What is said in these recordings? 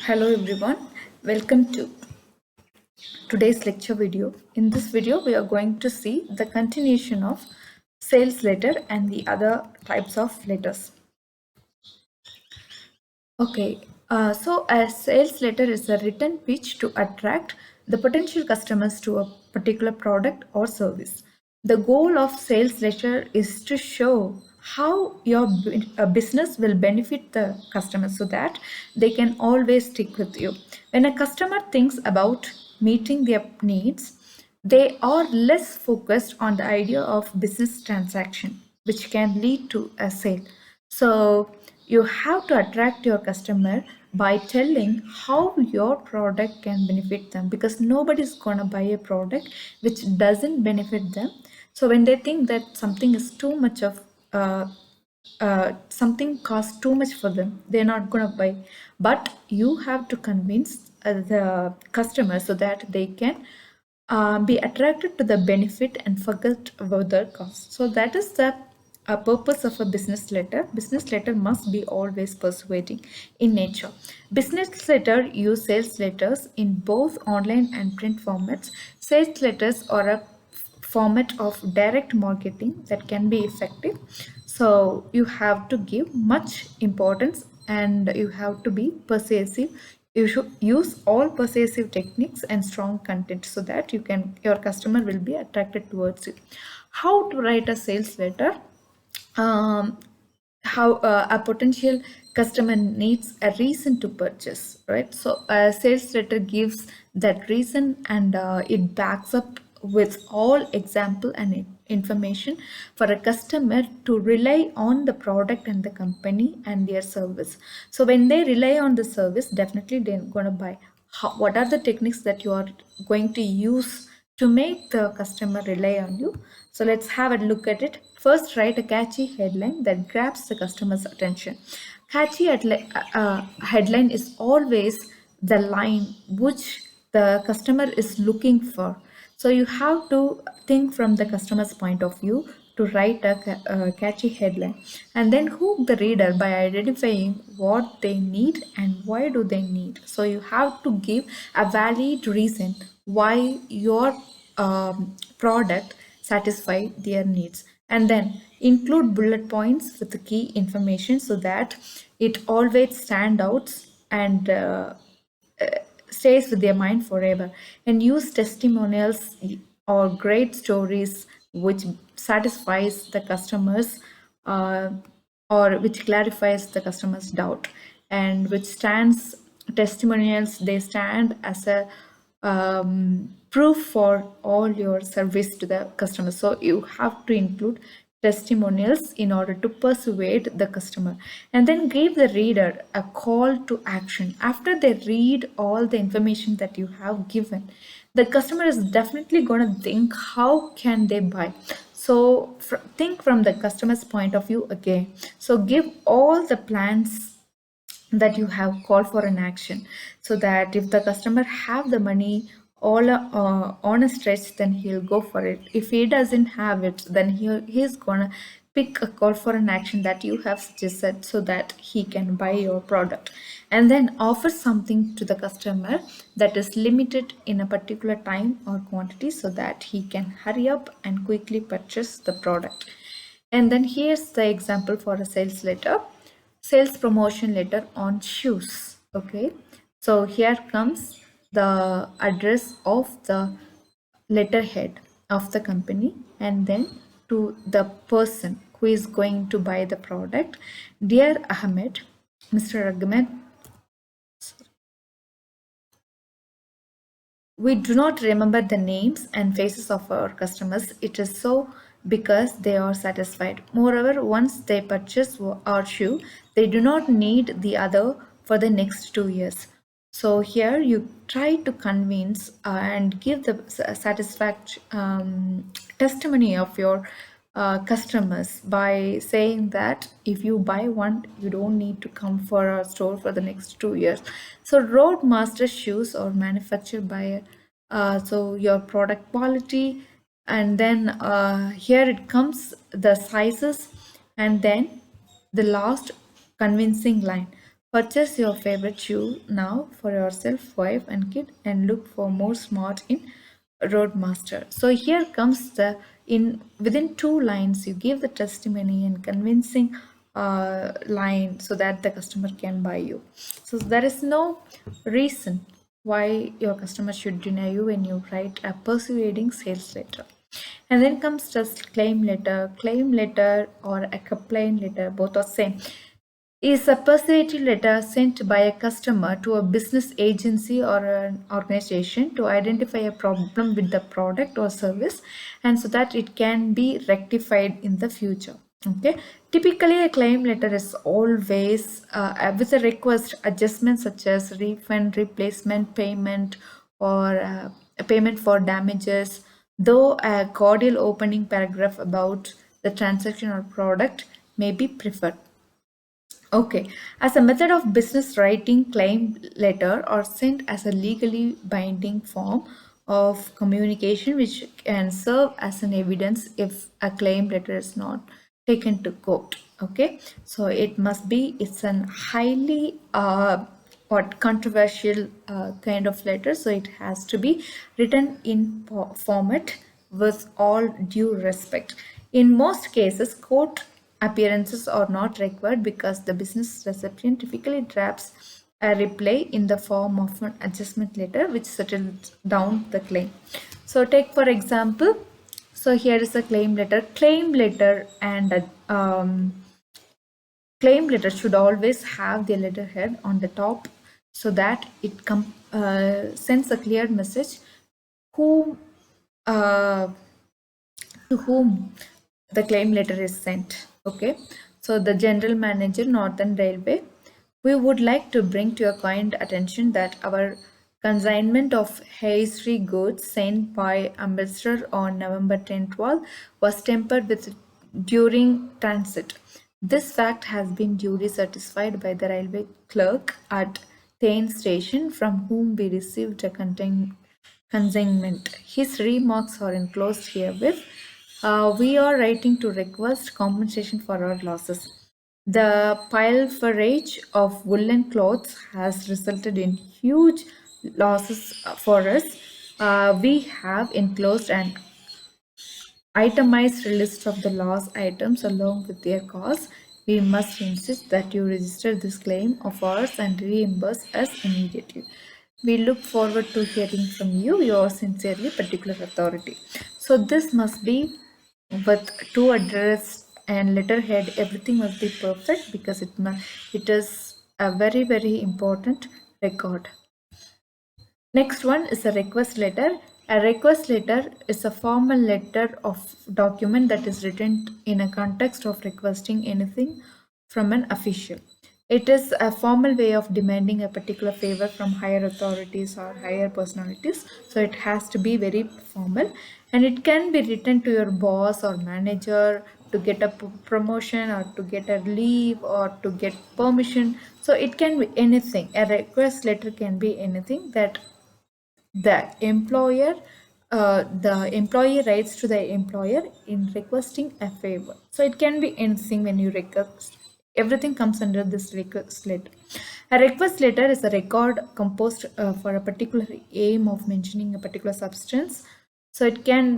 Hello everyone, welcome to today's lecture video. In this video, we are going to see the continuation of sales letter and the other types of letters. Okay, so a sales letter is a written pitch to attract the potential customers to a particular product or service. The goal of sales letter is to show how your business will benefit the customer so that they can always stick with you. When a customer thinks about meeting their needs, they are less focused on the idea of business transaction, which can lead to a sale. So you have to attract your customer by telling how your product can benefit them, because nobody's gonna buy a product which doesn't benefit them. So when they think that something is too much of something costs too much for them, they're not gonna buy. But you have to convince the customer so that they can be attracted to the benefit and forget about the cost. So that is the purpose of a business letter. Business letter must be always persuading in nature. Business letter use sales letters in both online and print formats. Sales letters are a format of direct marketing that can be effective. So you have to give much importance and you have to be persuasive. You should use all persuasive techniques and strong content so that your customer will be attracted towards you. How to write a sales letter? How a potential customer needs a reason to purchase, right? So a sales letter gives that reason and it backs up with all example and information for a customer to rely on the product and the company and their service. So when they rely on the service, definitely they're going to buy. What are the techniques that you are going to use to make the customer rely on you? So let's have a look at it. First, write a catchy headline that grabs the customer's attention. Headline is always the line which the customer is looking for. So you have to think from the customer's point of view to write a catchy headline and then hook the reader by identifying what they need and why do they need. So you have to give a valid reason why your product satisfy their needs, and then include bullet points with the key information so that it always stand out and stays with their mind forever. And use testimonials or great stories which satisfies the customers or which clarifies the customer's doubt, and which stands testimonials, they stand as a proof for all your service to the customer. So you have to include testimonials in order to persuade the customer, and then give the reader a call to action. After they read all the information that you have given, the customer is definitely going to think how can they buy. So think from the customer's point of view again. So give all the plans that you have called for an action, so that if the customer have the money all on a stretch, then he'll go for it. If he doesn't have it, then he's gonna pick a call for an action that you have suggested so that he can buy your product. And then offer something to the customer that is limited in a particular time or quantity so that he can hurry up and quickly purchase the product. And then here's the example for a sales letter. Sales promotion letter on shoes. Okay, so here comes the address of the letterhead of the company, and then to the person who is going to buy the product. Dear Ahmed, Mr. Ahmed, we do not remember the names and faces of our customers. It is so because they are satisfied. Moreover, once they purchase our shoe, they do not need the other for the next 2 years. So here you try to convince and give the satisfaction testimony of your customers by saying that if you buy one, you don't need to come for our store for the next 2 years. So Roadmaster shoes are manufactured by so your product quality, and then here it comes the sizes, and then the last convincing line. Purchase your favorite shoe now for yourself, wife, and kid, and look for more smart in Roadmaster. So here comes the in within two lines you give the testimony and convincing line so that the customer can buy you. So there is no reason why your customer should deny you when you write a persuading sales letter. And then comes just claim letter or a complaint letter, both are same is a persuasive letter sent by a customer to a business agency or an organization to identify a problem with the product or service and so that it can be rectified in the future. Okay, typically a claim letter is always with a request adjustment such as refund, replacement payment, or a payment for damages, though a cordial opening paragraph about the transaction or product may be preferred. Okay, as a method of business writing, claim letter are sent as a legally binding form of communication which can serve as an evidence if a claim letter is not taken to court. Okay, so it's an highly what controversial kind of letter, so it has to be written in format with all due respect. In most cases, court appearances are not required because the business recipient typically drafts a reply in the form of an adjustment letter which settles down the claim. So take for example, so here is a claim letter and claim letter should always have the letterhead on the top so that it sends a clear message whom uh, to whom the claim letter is sent. Okay, so the general manager, Northern Railway, we would like to bring to your kind attention that our consignment of Haystree goods sent by Ambassador on November 12 was tampered with during transit. This fact has been duly certified by the railway clerk at Thane station from whom we received a consignment. His remarks are enclosed herewith. We are writing to request compensation for our losses. The pilferage of woolen clothes has resulted in huge losses for us. We have enclosed an itemized list of the loss items along with their costs. We must insist that you register this claim of ours and reimburse us immediately. We look forward to hearing from you, your sincerely particular authority. So this must be with two address and letterhead. Everything must be perfect because it is a very important record. Next one is a request letter. A request letter is a formal letter of document that is written in a context of requesting anything from an official. It is a formal way of demanding a particular favor from higher authorities or higher personalities. So it has to be very formal and it can be written to your boss or manager to get a promotion or to get a leave or to get permission. So it can be anything. A request letter can be anything that the employee writes to the employer in requesting a favor. So it can be anything when you request. Everything comes under this request letter. A request letter is a record composed for a particular aim of mentioning a particular substance. So it can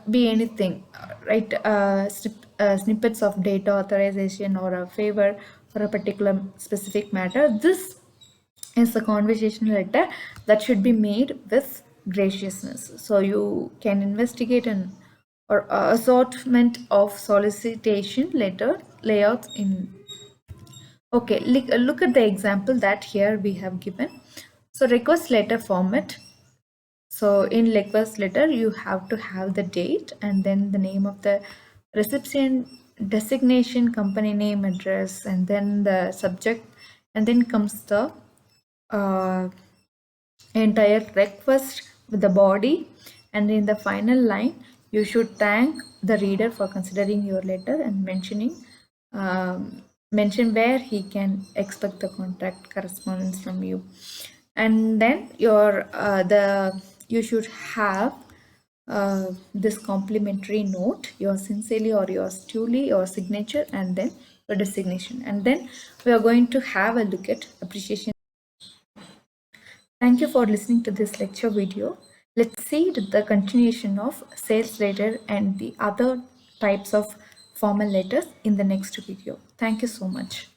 be anything, right? Snippets of data authorization or a favor for a particular specific matter. This is a conversational letter that should be made with graciousness. So you can investigate an or assortment of solicitation letter layouts in. Okay, look at the example that here we have given. So request letter format. So in request letter, you have to have the date and then the name of the recipient, designation, company name, address, and then the subject, and then comes the uh, entire request with the body, and in the final line you should thank the reader for considering your letter and mention where he can expect the contact correspondence from you, and then you should have this complimentary note, yours sincerely or yours truly, your signature, and then or designation. And then we are going to have a look at appreciation. Thank you for listening to this lecture video. Let's see the continuation of sales letter and the other types of formal letters in the next video. Thank you so much.